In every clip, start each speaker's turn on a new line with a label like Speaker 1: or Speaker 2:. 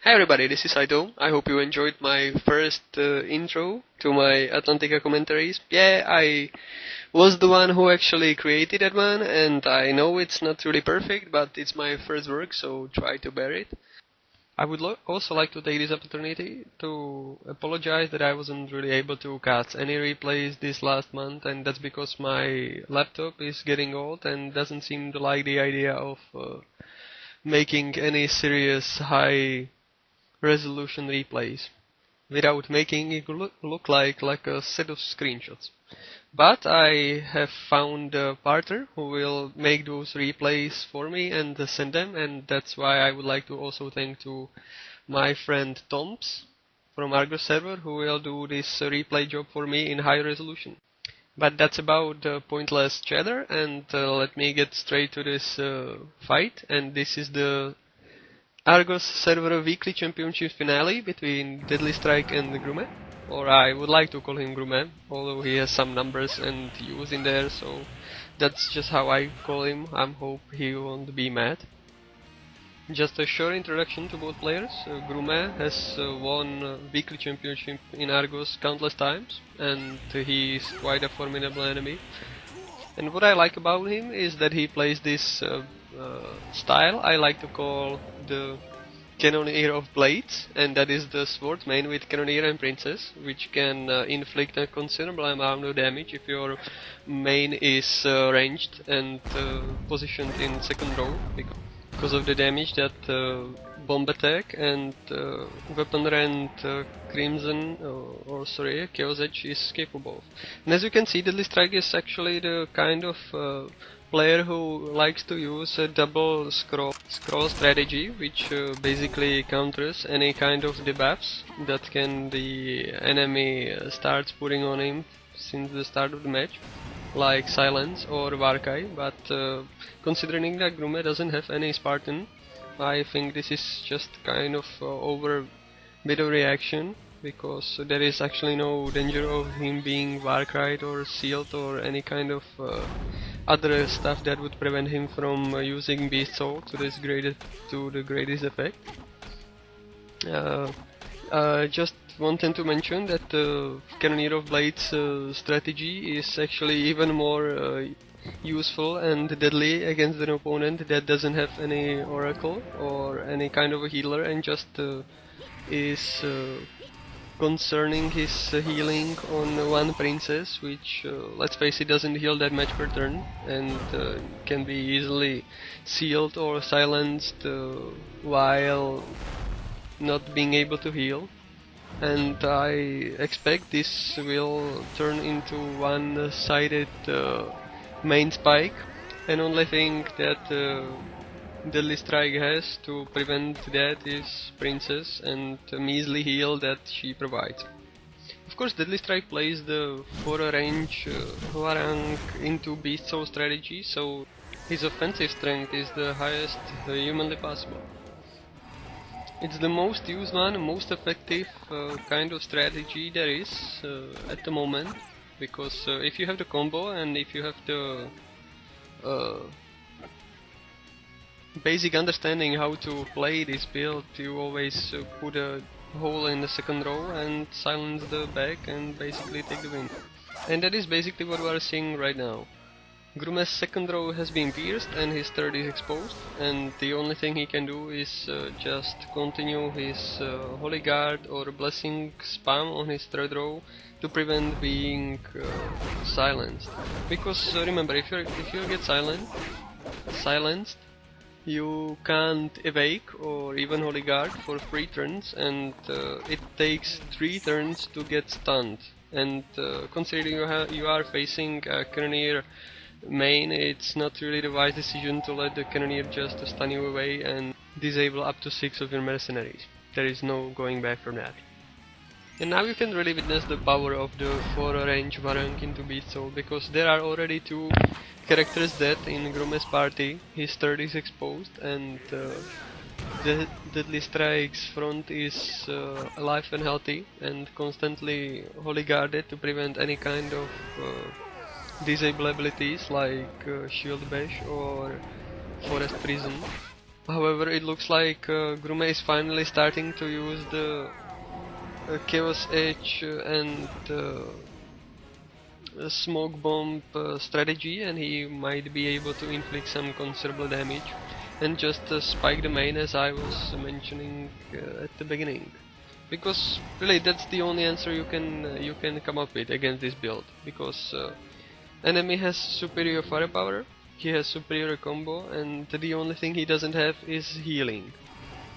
Speaker 1: Hi everybody, this is Saito. I hope you enjoyed my first intro to my Atlantica commentaries. Yeah, I was the one who actually created that one, and I know it's not really perfect, but it's my first work, so try to bear it. I would also like to take this opportunity to apologize that I wasn't really able to catch any replays this last month, and that's because my laptop is getting old and doesn't seem to like the idea of making any serious high resolution replays without making it look like a set of screenshots. But I have found a partner who will make those replays for me and send them, and that's why I would like to also thank to my friend Toms from Argos server who will do this replay job for me in high resolution. But that's about pointless chatter, and let me get straight to this fight. And this is the Argos server weekly championship finale between DeadlyStrike and Grume, or I would like to call him Grume, although he has some numbers and U's in there, so that's just how I call him. I hope he won't be mad. Just a short introduction to both players. Grume has won weekly championship in Argos countless times, and he is quite a formidable enemy. And what I like about him is that he plays this style I like to call the Cannoneer of Bladezz, and that is the sword main with Cannoneer and Princess, which can inflict a considerable amount of damage if your main is ranged and positioned in second row, because of the damage that bomb attack and weapon rend Crimson Chaos Edge is capable of. And as you can see, DeadlyStrike is actually the kind of player who likes to use a double scroll strategy, which basically counters any kind of debuffs that can the enemy starts putting on him since the start of the match, like Silence or Varkai. But considering that Grume doesn't have any Spartan, I think this is just kind of over bit of reaction, because there is actually no danger of him being Varkried or sealed or any kind of other stuff that would prevent him from using Beast Soul to the greatest effect. Just wanted to mention that Cannoneer of Bladezz strategy is actually even more useful and deadly against an opponent that doesn't have any oracle or any kind of a healer, and just is concerning his healing on one princess, which let's face it, doesn't heal that much per turn, and can be easily sealed or silenced while not being able to heal. And I expect this will turn into one-sided main spike, and only thing that DeadlyStrike has to prevent that is Princess and the measly heal that she provides. Of course, DeadlyStrike plays the QuatroRangeHwarang into Beast Soul strategy, so his offensive strength is the highest humanly possible. It's the most used one, most effective kind of strategy there is at the moment, because if you have the combo and if you have the basic understanding how to play this build, you always put a hole in the second row and silence the back and basically take the win. And that is basically what we are seeing right now. Grume's second row has been pierced and his third is exposed, and the only thing he can do is just continue his Holy Guard or Blessing spam on his third row to prevent being silenced. Because remember, if you get silenced, you can't Awake or even Holy Guard for 3 turns, and it takes 3 turns to get stunned. And considering you are facing a Cannoneer main, it's not really the wise decision to let the Cannoneer just stun you away and disable up to 6 of your mercenaries. There is no going back from that. And now you can really witness the power of the QuatroRangeHwarang into Beast Soul, because there are already 2 characters dead in Grume's party. His third is exposed, and the DeadlyStrike's front is alive and healthy and constantly Holy Guarded to prevent any kind of disable abilities like Shield Bash or Forest Prison. However, it looks like Grume is finally starting to use the Chaos Edge and Smoke Bomb strategy, and he might be able to inflict some considerable damage and just spike the main, as I was mentioning at the beginning. Because really that's the only answer you can come up with against this build, because enemy has superior firepower, he has superior combo, and the only thing he doesn't have is healing.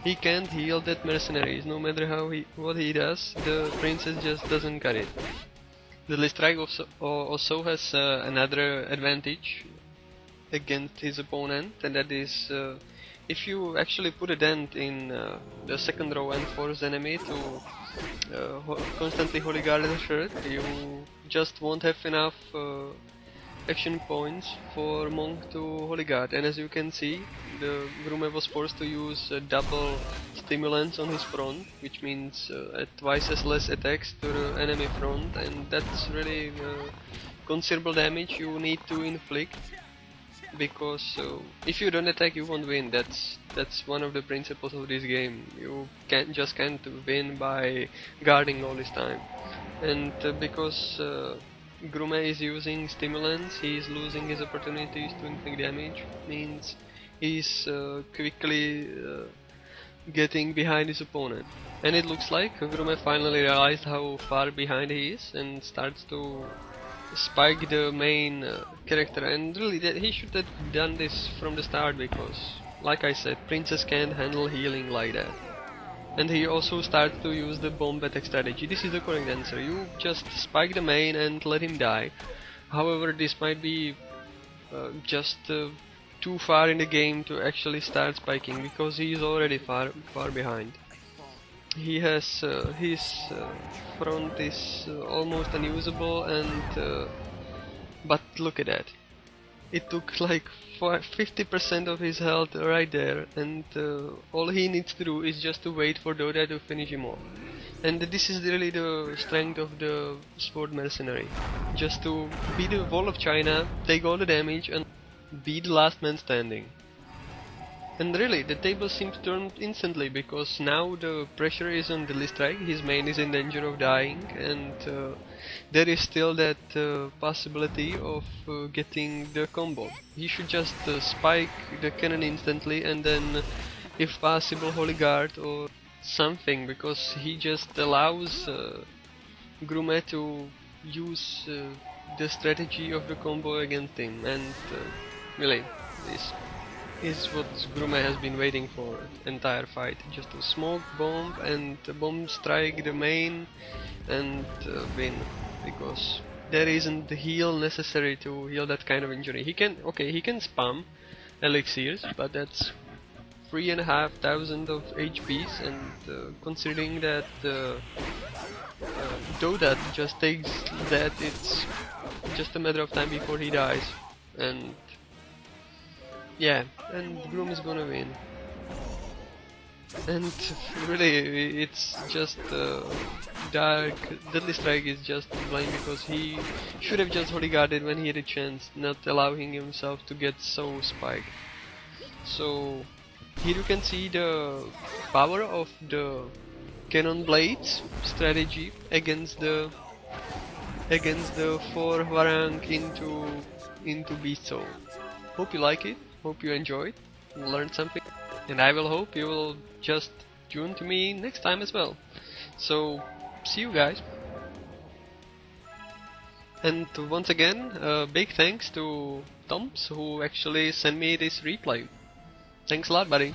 Speaker 1: He can't heal that mercenaries, no matter what he does, the princess just doesn't cut it. The DeadlyStrike also has another advantage against his opponent, and that is if you actually put a dent in the second row and force the enemy to constantly holy guard the shirt, you just won't have enough action points for Monk to holy guard. And as you can see, the Grume was forced to use double stimulants on his front, which means twice as less attacks to the enemy front, and that's really considerable damage you need to inflict. Because if you don't attack, you won't win. That's one of the principles of this game. You can't win by guarding all this time. And because Grume is using stimulants, he is losing his opportunities to inflict damage. Means he's quickly getting behind his opponent. And it looks like Grume finally realized how far behind he is and starts to spike the main character, and really he should have done this from the start, because like I said, princess can't handle healing like that. And he also starts to use the bomb attack strategy. This is the correct answer. You just spike the main and let him die. However, this might be just too far in the game to actually start spiking, because he is already far behind. He has his front is almost unusable, and but look at that. It took like 50% of his health right there, and all he needs to do is just to wait for Doda to finish him off. And this is really the strength of the Sword Mercenary. Just to be the Wall of China, take all the damage, and be the last man standing. And really, the table seems turned instantly, because now the pressure is on DeadlyStrike, his main is in danger of dying, and there is still that possibility of getting the combo. He should just spike the cannon instantly, and then, if possible, Holy Guard or something, because he just allows Grume to use the strategy of the combo against him, and really, this is what Grume has been waiting for the entire fight. Just to smoke bomb and bomb strike the main and win, because there isn't the heal necessary to heal that kind of injury. He can spam elixirs, but that's 3,500 of HPs, and considering that Dodat just takes that, it's just a matter of time before he dies. And yeah, and Groom is gonna win. And really, it's just dark. DeadlyStrike is just to blame, because he should have just holy guarded when he had a chance, not allowing himself to get so spiked. So here you can see the power of the Cannon Blades strategy against the QuatroRangeHwarang into Beast Soul. Hope you like it. Hope you enjoyed, learned something, and I will hope you will just tune to me next time as well. So, see you guys. And once again, big thanks to Toms, who actually sent me this replay. Thanks a lot, buddy.